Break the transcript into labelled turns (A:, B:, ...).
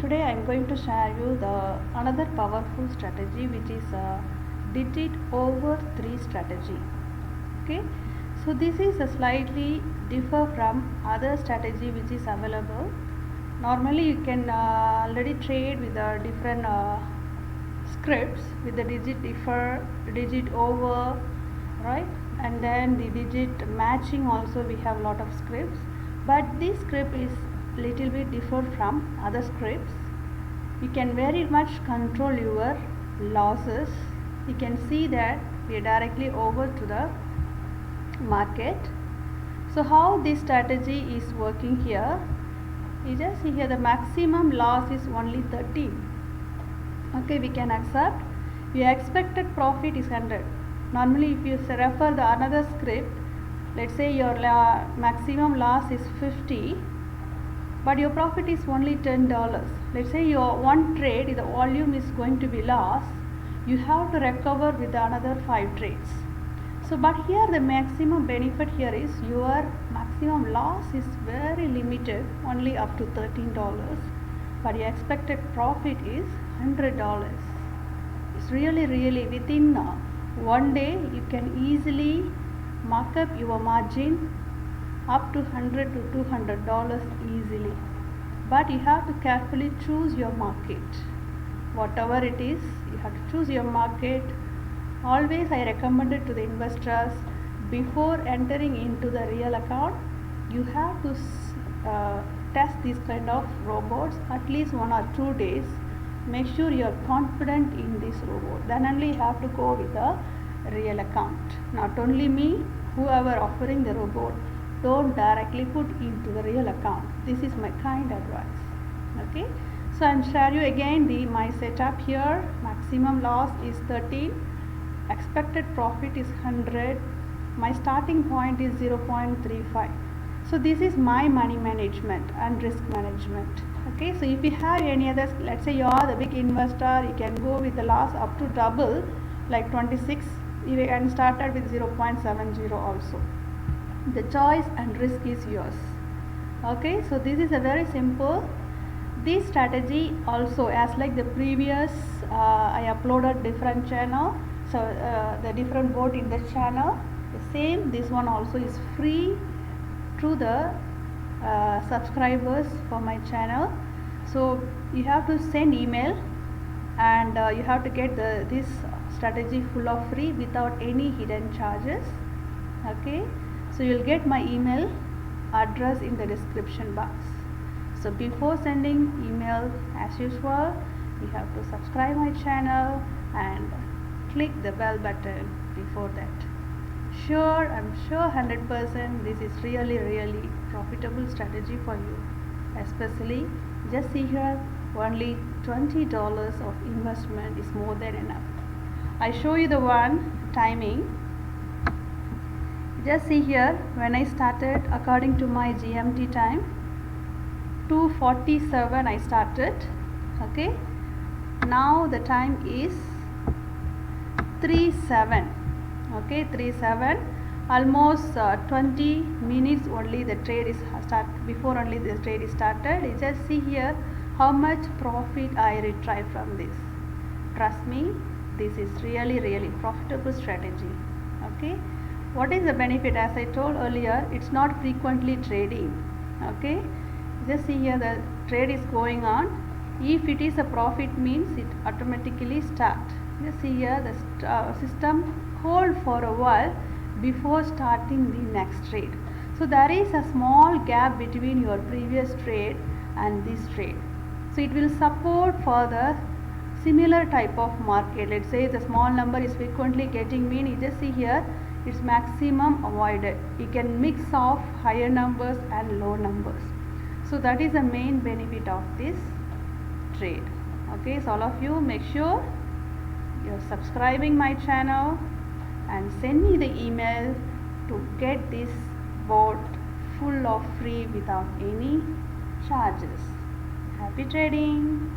A: Today I am going to share you the another powerful strategy, which is did it over 3 strategy. Okay, so this is a slightly differ from other strategy which is available. Normally you can already trade with the different scripts with the digit differ, digit over, right, and then the digit matching. Also we have lot of scripts, but this script is little bit differ from other scripts. You can very much control your losses. You can see that we are directly over to the market. So how this strategy is working here, you just see here the maximum loss is only 13. Okay, we can accept. Your expected profit is 100. Normally if you refer the another script, let's say your maximum loss is 50, but your profit is only $10. Let's say your one trade, the volume is going to be lost, you have to recover with another 5 trades. So but here the maximum benefit here is your maximum loss is very limited, only up to $13, but your expected profit is $100. It's really within one day you can easily mark up your margin up to $100 to $200 easily. But you have to carefully choose your market. Whatever it is, you have to choose your market. Always I recommend it to the investors, before entering into the real account, you have to test these kind of robots at least 1 or 2 days. Make sure you are confident in this robot, then only you have to go with the real account. Not only me, whoever offering the robot, don't directly put into the real account. This is my kind advice. Okay, so I'm share you again my setup here. Maximum loss is 13, expected profit is 100, my starting point is 0.35. so this is my money management and risk management. Okay, so if you have any others, let's say you are the big investor, you can go with the loss up to double, like 26. You can start with 0.70 also. The choice and risk is yours. Okay, so this is a very simple. This strategy also, as like the previous, I uploaded different channel, so the different board in the channel, the same, this one also is free to the subscribers for my channel. So you have to send email, and you have to get this strategy full of free without any hidden charges. Okay, so you'll get my email address in the description box. So before sending email, as usual, you have to subscribe my channel and click the bell button before that. I'm sure 100% this is really profitable strategy for you. Especially, just see here, only $20 of investment is more than enough. I show you the one timing. Just see here, when I started according to my GMT time, 2:47 I started. Okay, now the time is 3:07. Okay, 3:07, almost 20 minutes only the trade is start, before only the trade is started. You just see here how much profit I retrieve from this. Trust me, this is really profitable strategy. Okay, what is the benefit? As I told earlier, it's not frequently trading. Okay, just see here the trade is going on. If it is a profit, means it automatically start. Just see here the system hold for a while before starting the next trade. So there is a small gap between your previous trade and this trade. So it will support for the similar type of market. Let's say the small number is frequently getting mean, you just see here its maximum avoided. You can mix of higher numbers and low numbers. So that is the main benefit of this trade. Okay, so all of you make sure you're subscribing my channel and send me the email to get this board full of free without any charges. Happy trading!